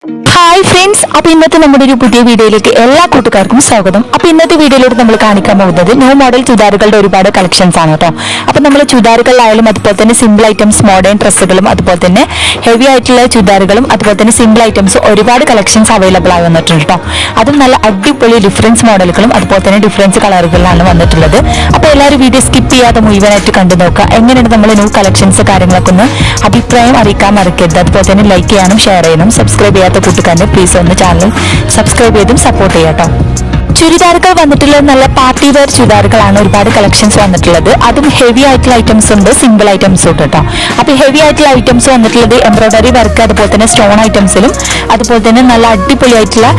Hi friends, അപ്പോൾ ഇന്നത്തെ നമ്മുടെ ഒരു പുതിയ വീഡിയോയിലേക്ക് എല്ലാ കൂട്ടുകാർക്കും സ്വാഗതം. അപ്പോൾ ഇന്നത്തെ വീഡിയോയിലൂടെ നമ്മൾ കാണിക്കാൻ പോകുന്നത് ന്യൂ മോഡൽ ചുരിദാറുകളുടെ ഒരുപാട് കളക്ഷൻസ് ആണ് കേട്ടോ. അപ്പോൾ നമ്മൾ ചുരിദാറുകളിലായാലും അതുപോലെ തന്നെ സിമ്പിൾ ഐറ്റംസ്, മോഡേൺ ഡ്രസ്സുകളും അതുപോലെ തന്നെ ഹെവി ആയിട്ടുള്ള ചുരിദാറുകളും അതുപോലെ തന്നെ സിമ്പിൾ ഐറ്റംസ് ഒരുപാട് കളക്ഷൻസ് അവൈലബിൾ ആയി വന്നിട്ടുണ്ട് കേട്ടോ. അതും നല്ല അടിപൊളി ഡിഫറൻസ് മോഡലുകളും അതുപോലെ തന്നെ ഡിഫറൻസ് കളറുകളിലാണ് വന്നിട്ടുള്ളത്. അപ്പോൾ എല്ലാവരും വീഡിയോ സ്കിപ്പ് ചെയ്യാതെ മുഴുവനായിട്ട് കണ്ടു നോക്കുക. എങ്ങനെയാണ് നമ്മൾ ന്യൂ കളക്ഷൻസ് കാര്യങ്ങളൊക്കെ ഒന്ന് അഭിപ്രായം അറിയിക്കാൻ മറക്കരുത്. അതുപോലെ തന്നെ ലൈക്ക് ചെയ്യാനും ഷെയർ ചെയ്യാനും സബ്സ്ക്രൈബ് ചെയ്യാത്ത കൂട്ടുകാരനെ പ്ലീസ് ഒന്ന് ചാനൽ സബ്സ്ക്രൈബ് ചെയ്തും സപ്പോർട്ട് ചെയ്യാം കേട്ടോ. ചുരിദാറുകൾ വന്നിട്ടുള്ളത് നല്ല പാർട്ടി വെയർ ചുരിദാറുകളാണ് ഒരുപാട് കളക്ഷൻസ് വന്നിട്ടുള്ളത്. അതും ഹെവി ആയിട്ടുള്ള ഐറ്റംസ് ഉണ്ട്, സിമ്പിൾ ഐറ്റംസ് ഉണ്ട് കേട്ടോ. അപ്പോൾ ഹെവി ആയിട്ടുള്ള ഐറ്റംസ് വന്നിട്ടുള്ളത് എംബ്രോയിഡറി വർക്ക് അതുപോലെ തന്നെ സ്റ്റോൺ ഐറ്റംസിലും അതുപോലെ തന്നെ നല്ല അടിപൊളി ആയിട്ടുള്ള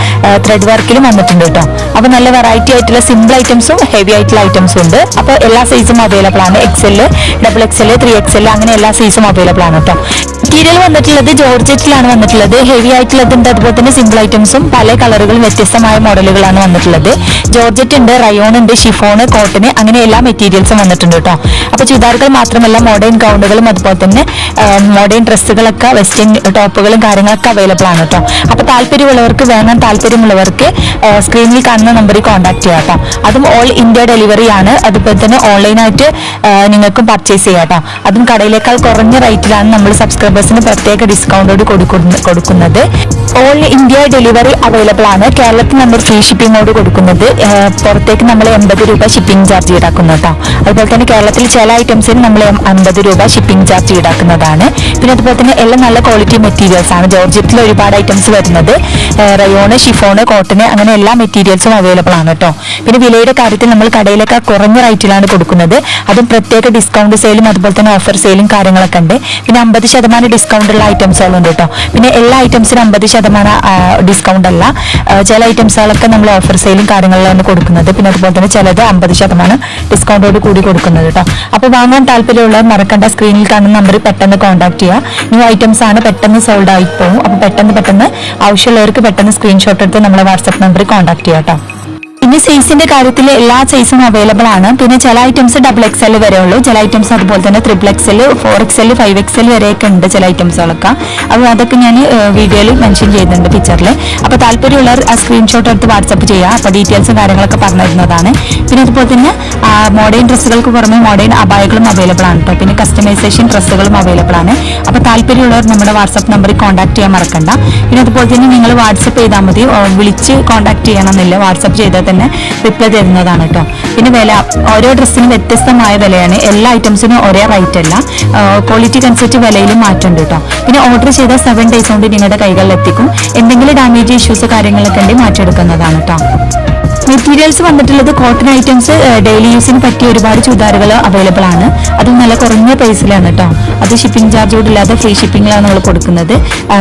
ത്രെഡ് വർക്കിലും വന്നിട്ടുണ്ട് കേട്ടോ. അപ്പോൾ നല്ല വെറൈറ്റി ആയിട്ടുള്ള സിമ്പിൾ ഐറ്റംസും ഹെവി ആയിട്ടുള്ള ഐറ്റംസും ഉണ്ട്. അപ്പോൾ എല്ലാ സൈസും അവൈലബിൾ ആണ്. XL, XXL, 3XL അങ്ങനെ എല്ലാ സൈസും അവൈലബിൾ ആണ് കേട്ടോ. മെറ്റീരിയൽ വന്നിട്ടുള്ളത് ജോർജറ്റിലാണ് വന്നിട്ടുള്ളത്. ഹെവി ആയിട്ടുള്ളതുണ്ട്, അതുപോലെ തന്നെ സിമ്പിൾ ഐറ്റംസും പല കളറുകളും വ്യത്യസ്തമായ മോഡലുകളാണ് വന്നിട്ടുള്ളത്. ജോർജറ്റ് ഉണ്ട്, റയോൺ ഉണ്ട്, ഷിഫോൺ, കോട്ടൺ അങ്ങനെ എല്ലാ മെറ്റീരിയൽസും വന്നിട്ടുണ്ട് കേട്ടോ. അപ്പോൾ ചുരിദാറുകൾ മാത്രമല്ല മോഡേൺ ഗൗണുകളും അതുപോലെ തന്നെ മോഡേൺ ഡ്രസ്സുകളൊക്കെ വെസ്റ്റേൺ ടോപ്പുകളും കാര്യങ്ങളൊക്കെ അവൈലബിൾ ആണ് കേട്ടോ. അപ്പോൾ താല്പര്യമുള്ളവർക്ക്, വാങ്ങാൻ താല്പര്യമുള്ളവർക്ക് സ്ക്രീനിൽ കാണുന്ന നമ്പറിൽ കോൺടാക്ട് ചെയ്യാം കേട്ടോ. അതും ഓൾ ഇന്ത്യ ഡെലിവറി ആണ്. അതുപോലെ തന്നെ ഓൺലൈനായിട്ട് നിങ്ങൾക്കും പർച്ചേസ് ചെയ്യാം കേട്ടോ. അതും കടയിലേക്കാൾ കുറഞ്ഞ റേറ്റിലാണ് നമ്മൾ സബ്സ്ക്രൈബേഴ്സിന് പ്രത്യേക ഡിസ്കൗണ്ടോട് കൊടുക്കുന്നത്. ഓൾ ഇന്ത്യ ഡെലിവറി അവൈലബിൾ ആണ്. കേരളത്തിൽ നമ്മൾ ഫ്രീ ഷിപ്പിങ്ങോട് കൊടുക്കുന്നത്. പുറത്തേക്ക് നമ്മൾ 80 രൂപ ഷിപ്പിംഗ് ചാർജ് ഈടാക്കുന്നു കേട്ടോ. അതുപോലെ തന്നെ കേരളത്തിൽ ചില ഐറ്റംസിന് നമ്മൾ 50 രൂപ ഷിപ്പിംഗ് ചാർജ് ഈടാക്കുന്നതാണ്. പിന്നെ അതുപോലെ തന്നെ എല്ലാം നല്ല ക്വാളിറ്റി മെറ്റീരിയൽസ് ആണ്. ജോർജറ്റിൽ ഒരുപാട് ഐറ്റംസ് വരുന്നത്. റയോണ്, ഷിഫോണ്, കോട്ടൺ അങ്ങനെ എല്ലാ മെറ്റീരിയൽസും അവൈലബിൾ ആണ് കേട്ടോ. പിന്നെ വിലയുടെ കാര്യത്തിൽ നമ്മൾ കടയിലേക്ക് കുറഞ്ഞ റേറ്റിലാണ് കൊടുക്കുന്നത്. അതും പ്രത്യേക ഡിസ്കൗണ്ട് സെയിലും അതുപോലെ തന്നെ ഓഫർ സെയിലും കാര്യങ്ങളൊക്കെ ഉണ്ട്. പിന്നെ 50% ഡിസ്കൗണ്ട് ഉള്ള ഐറ്റംസുകളുണ്ട് കേട്ടോ. പിന്നെ എല്ലാ ഐറ്റംസിനും 50% ഡിസ്കൗണ്ട് അല്ല. ചില ഐറ്റംസുകളൊക്കെ നമ്മൾ ഓഫർ സെയിലും കാര്യങ്ങളിലാണ് കൊടുക്കുന്നത്. പിന്നെ അതുപോലെ തന്നെ ചിലത് 50% ഡിസ്കൗണ്ടോട് കൂടി കൊടുക്കുന്നത് കേട്ടോ. അപ്പോൾ വാങ്ങാൻ താല്പര്യമുള്ളവർ മറക്കണ്ട, സ്ക്രീനിൽ കാണുന്ന നമ്പറിൽ പെട്ടെന്ന് കോൺടാക്ട് ചെയ്യുക. ന്യൂ ഐറ്റംസ് ആണ്, പെട്ടെന്ന് സോൾഡ് ആയി പോകും. അപ്പോൾ പെട്ടെന്ന് ആവശ്യമുള്ളവർക്ക് പെട്ടെന്ന് സ്ക്രീൻഷോട്ട് എടുത്ത് നമ്മളെ വാട്സ്ആപ്പ് നമ്പറിൽ കോൺടാക്ട് ചെയ്യാം കേട്ടോ. പിന്നെ സൈസിന്റെ കാര്യത്തിൽ എല്ലാ സൈസും അവൈലബിൾ ആണ്. പിന്നെ ചില ഐറ്റംസ് XXL വരെ ഉള്ളൂ, ചില ഐറ്റംസ് അതുപോലെ തന്നെ XXL, 4XL, 5XL വരെയൊക്കെ ഉണ്ട് ചില ഐറ്റംസുകളൊക്കെ. അപ്പോൾ അതൊക്കെ ഞാൻ വീഡിയോയിൽ മെൻഷൻ ചെയ്യുന്നുണ്ട്, പിക്ചറിൽ. അപ്പോൾ താല്പര്യമുള്ളവർ ആ സ്ക്രീൻഷോട്ട് എടുത്ത് വാട്സപ്പ് ചെയ്യുക. അപ്പോൾ ഡീറ്റെയിൽസും കാര്യങ്ങളൊക്കെ പറഞ്ഞു തരുന്നതാണ്. പിന്നെ അതുപോലെ തന്നെ മോഡേൺ ഡ്രസ്സുകൾക്ക് പുറമെ മോഡേൺ അബായകളും അവൈലബിൾ ആണ് കേട്ടോ. പിന്നെ കസ്റ്റമൈസേഷൻ ഡ്രസ്സുകളും അവൈലബിൾ ആണ്. അപ്പോൾ താല്പര്യമുള്ളവർ നമ്മുടെ വാട്സപ്പ് നമ്പറിൽ കോൺടാക്ട് ചെയ്യാൻ മറക്കണ്ട. പിന്നെ അതുപോലെ തന്നെ നിങ്ങൾ വാട്സപ്പ് ചെയ്താൽ മതി, വിളിച്ച് കോൺടാക്ട് ചെയ്യണമെന്നില്ല. വാട്സപ്പ് ചെയ്താൽ തന്നെ റിപ്ലൈ തരുന്നതാണ് കേട്ടോ. പിന്നെ വില ഓരോ ഡ്രസ്സിനും വ്യത്യസ്തമായ വിലയാണ്. എല്ലാ ഐറ്റംസിനും ഒരേ റേറ്റ് അല്ല, ക്വാളിറ്റിക്ക് അനുസരിച്ച് വിലയിലും മാറ്റമുണ്ട് കേട്ടോ. പിന്നെ ഓർഡർ ചെയ്ത 7 days കൊണ്ട് നിങ്ങളുടെ കൈകളിൽ എത്തിക്കും. എന്തെങ്കിലും ഡാമേജ് ഇഷ്യൂസ് കാര്യങ്ങളൊക്കെ ഉണ്ടെങ്കിൽ മാറ്റിയെടുക്കുന്നതാണ് കേട്ടോ. മെറ്റീരിയൽസ് വന്നിട്ടുള്ളത് കോട്ടൺ ഐറ്റംസ്, ഡെയിലി യൂസിന് പറ്റിയ ഒരുപാട് ചുരിദാറുകൾ അവൈലബിൾ ആണ്. അതും നല്ല കുറഞ്ഞ പ്രൈസിലാണ് കേട്ടോ. അത് ഷിപ്പിംഗ് ചാർജോട് ഇല്ലാതെ ഫ്രീ ഷിപ്പിംഗിലാണ് നമ്മൾ കൊടുക്കുന്നത്.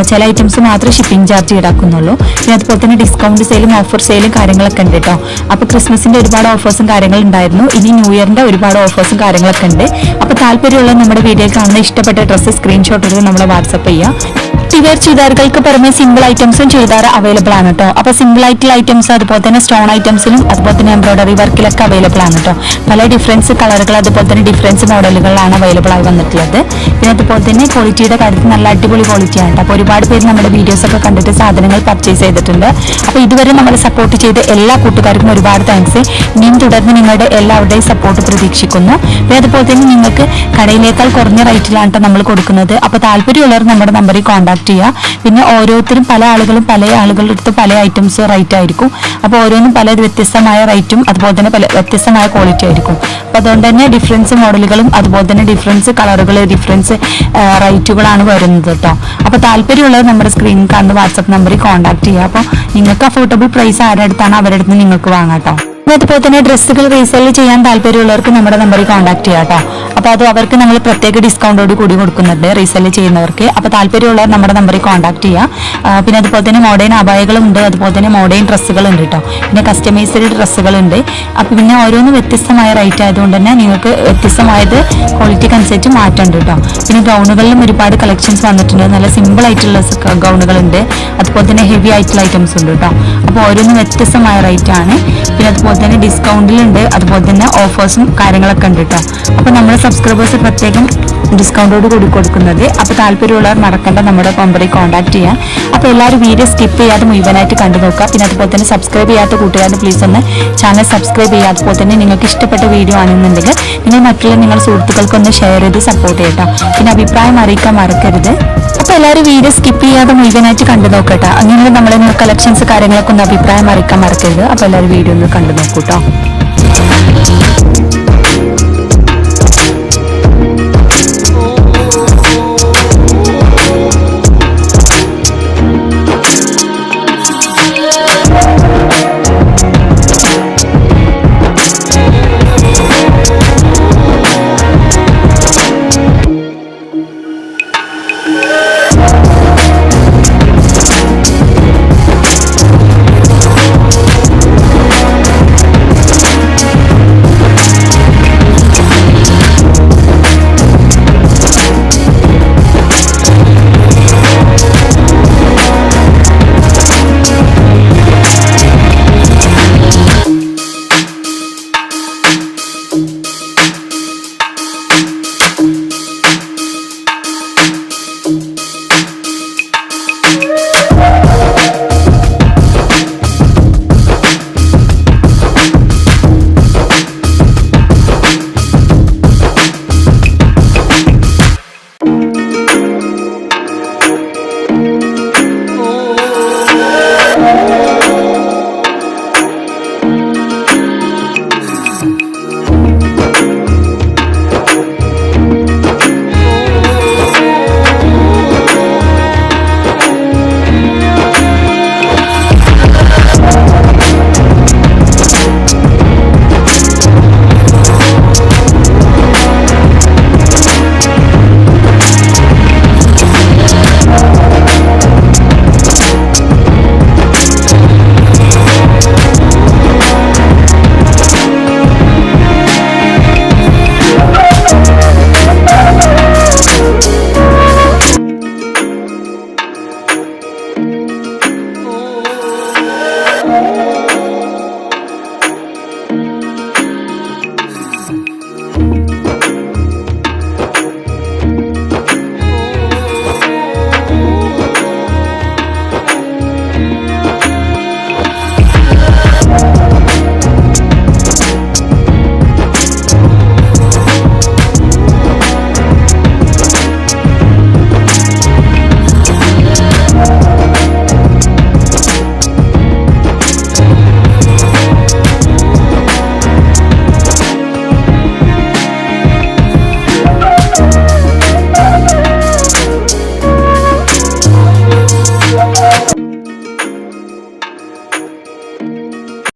ചില ഐറ്റംസ് മാത്രമേ ഷിപ്പിംഗ് ചാർജ് ഈടാക്കുന്നുള്ളൂ. പിന്നെ അതുപോലെ തന്നെ ഡിസ്കൗണ്ട് സെയിലും ഓഫർ സെയിലും കാര്യങ്ങളൊക്കെ ഉണ്ട് കേട്ടോ. അപ്പോൾ ക്രിസ്മസിന്റെ ഒരുപാട് ഓഫേഴ്സും കാര്യങ്ങളും ഉണ്ടായിരുന്നു. ഇനി ന്യൂ ഇയറിന്റെ ഒരുപാട് ഓഫേഴ്സും കാര്യങ്ങളൊക്കെ ഉണ്ട്. അപ്പോൾ താല്പര്യമുള്ള നമ്മുടെ വീഡിയോയിൽ കാണുന്ന ഇഷ്ടപ്പെട്ട ഡ്രസ്സ് സ്ക്രീൻഷോട്ട് എടുത്ത് നമ്മളെ വാട്സപ്പ് ചെയ്യുക. വെയർ ചുരിദാറുകൾക്ക് പുറമെ സിമ്പിൾ ഐറ്റംസും ചുരിദാർ അവൈലബിൾ ആണ് കേട്ടോ. അപ്പോൾ സിമ്പിൾ ആയിട്ടുള്ള ഐറ്റംസ് അതുപോലെ തന്നെ സ്റ്റോൺ ഐറ്റംസിലും അതുപോലെ തന്നെ എംബ്രോയിഡറി വർക്കിലൊക്കെ അവൈലബിൾ ആണ് കേട്ടോ. പല ഡിഫറൻസ് കളറുകൾ അതുപോലെ തന്നെ ഡിഫറൻസ് മോഡലുകളിലാണ് അവൈലബിൾ ആയി വന്നിട്ടുള്ളത്. പിന്നെ അതുപോലെ തന്നെ ക്വാളിറ്റിയുടെ കാര്യത്തിൽ നല്ല അടിപൊളി ക്വാളിറ്റിയാണ് കേട്ടോ. അപ്പോൾ ഒരുപാട് പേര് നമ്മുടെ വീഡിയോസ് ഒക്കെ കണ്ടിട്ട് സാധനങ്ങൾ പർച്ചേസ് ചെയ്തിട്ടുണ്ട്. അപ്പോൾ ഇതുവരെ നമ്മൾ സപ്പോർട്ട് ചെയ്ത എല്ലാ കൂട്ടുകാർക്കും ഒരുപാട് താങ്ക്സ്. ഇനിയും തുടർന്ന് നിങ്ങളുടെ എല്ലാവരുടെയും സപ്പോർട്ട് പ്രതീക്ഷിക്കുന്നു. പിന്നെ അതുപോലെ തന്നെ നിങ്ങൾക്ക് കടയിലേക്കാൾ കുറഞ്ഞ റേറ്റിലാണ് കേട്ടോ നമ്മൾ കൊടുക്കുന്നത്. അപ്പോൾ താല്പര്യമുള്ളവർ നമ്മുടെ നമ്പറിൽ കോൺടാക്ട് ചെയ്യുക. പിന്നെ ഓരോരുത്തരും പല ആളുകളുടെ അടുത്ത് പല ഐറ്റംസ് റേറ്റ് ആയിരിക്കും. അപ്പോൾ ഓരോന്നും പല വ്യത്യസ്തമായ റേറ്റും അതുപോലെ തന്നെ പല വ്യത്യസ്തമായ ക്വാളിറ്റി ആയിരിക്കും. അപ്പോൾ അതുകൊണ്ട് തന്നെ ഡിഫറൻസ് മോഡലുകളും അതുപോലെ തന്നെ ഡിഫറൻസ് കളറുകൾ, ഡിഫറൻസ് റേറ്റുകളാണ് വരുന്നത് കേട്ടോ. അപ്പോൾ താല്പര്യമുള്ളവർ നമ്മുടെ സ്ക്രീനിൽ കാണുന്ന വാട്സപ്പ് നമ്പറിൽ കോൺടാക്ട് ചെയ്യുക. അപ്പോൾ നിങ്ങൾക്ക് അഫോർഡബിൾ പ്രൈസ് ആരുടെ അടുത്താണ് അവരുടെ അടുത്ത് നിങ്ങൾക്ക് വാങ്ങാം കേട്ടോ. അതുപോലെ തന്നെ ഡ്രസ്സുകൾ റീസെൽ ചെയ്യാൻ താല്പര്യമുള്ളവർക്ക് നമ്മുടെ നമ്പറിൽ കോൺടാക്ട് ചെയ്യാം കേട്ടോ. അപ്പോൾ അത് അവർക്ക് നമ്മൾ പ്രത്യേക ഡിസ്കൗണ്ടോട് കൂടി കൊടുക്കുന്നുണ്ട് റീസെൽ ചെയ്യുന്നവർക്ക്. അപ്പോൾ താല്പര്യമുള്ളവർ നമ്മുടെ നമ്പറിൽ കോൺടാക്ട് ചെയ്യുക. പിന്നെ അതുപോലെ തന്നെ മോഡേൺ അബായകളും ഉണ്ട്, അതുപോലെ തന്നെ മോഡേൺ ഡ്രസ്സുകളുണ്ട് കേട്ടോ. പിന്നെ കസ്റ്റമൈസ്ഡ് ഡ്രസ്സുകളുണ്ട്. അപ്പോൾ പിന്നെ ഓരോന്നും വ്യത്യസ്തമായ റേറ്റ് ആയതുകൊണ്ട് തന്നെ നിങ്ങൾക്ക് വ്യത്യസ്തമായത് ക്വാളിറ്റിക്ക് അനുസരിച്ച് മാറ്റമുണ്ട് കേട്ടോ. പിന്നെ ഗൗണുകളിലും ഒരുപാട് കളക്ഷൻസ് വന്നിട്ടുണ്ട്. നല്ല സിമ്പിൾ ആയിട്ടുള്ള ഗൗണുകളുണ്ട്, അതുപോലെ തന്നെ ഹെവി ആയിട്ടുള്ള ഐറ്റംസ് ഉണ്ട് കേട്ടോ. അപ്പോൾ ഓരോന്നും വ്യത്യസ്തമായ റേറ്റ് ആണ്. പിന്നെ അതുപോലെ തന്നെ ഡിസ്കൗണ്ടിലുണ്ട്, അതുപോലെ തന്നെ ഓഫേഴ്സും കാര്യങ്ങളൊക്കെ ഉണ്ട് കേട്ടോ. അപ്പോൾ നമ്മുടെ സബ്സ്ക്രൈബേഴ്സ് പ്രത്യേകം ഡിസ്കൗണ്ടോട് കൂടി കൊടുക്കുന്നത്. അപ്പോൾ താല്പര്യമുള്ളവർ മറക്കണ്ട നമ്മുടെ നമ്പറിൽ കോൺടാക്ട് ചെയ്യാം. അപ്പോൾ എല്ലാവരും വീഡിയോ സ്കിപ്പ് ചെയ്യാതെ മുഴുവനായിട്ട് കണ്ടു നോക്കുക. പിന്നെ അതുപോലെ തന്നെ സബ്സ്ക്രൈബ് ചെയ്യാത്ത കൂട്ടുകാർ പ്ലീസ് ഒന്ന് ചാനൽ സബ്സ്ക്രൈബ് ചെയ്യുക. അതുപോലെ തന്നെ നിങ്ങൾക്ക് ഇഷ്ടപ്പെട്ട വീഡിയോ ആണെന്നുണ്ടെങ്കിൽ നിങ്ങൾ മറ്റുള്ള നിങ്ങളുടെ സുഹൃത്തുക്കൾക്കൊന്ന് ഷെയർ ചെയ്ത് സപ്പോർട്ട് ചെയ്യട്ടോ. പിന്നെ അഭിപ്രായം അറിയിക്കാൻ മറക്കരുത്. അപ്പോൾ എല്ലാവരും വീഡിയോ സ്കിപ്പ് ചെയ്യാതെ മുഴുവനായിട്ട് കണ്ടു നോക്കട്ടോ. അങ്ങനെ നമ്മളെ കളക്ഷൻസ് കാര്യങ്ങളൊക്കെ ഒന്ന് അഭിപ്രായം അറിയിക്കാൻ മറക്കരുത്. അപ്പോൾ എല്ലാവരും വീഡിയോ ഒന്ന് കണ്ടു നോക്കൂട്ടോ.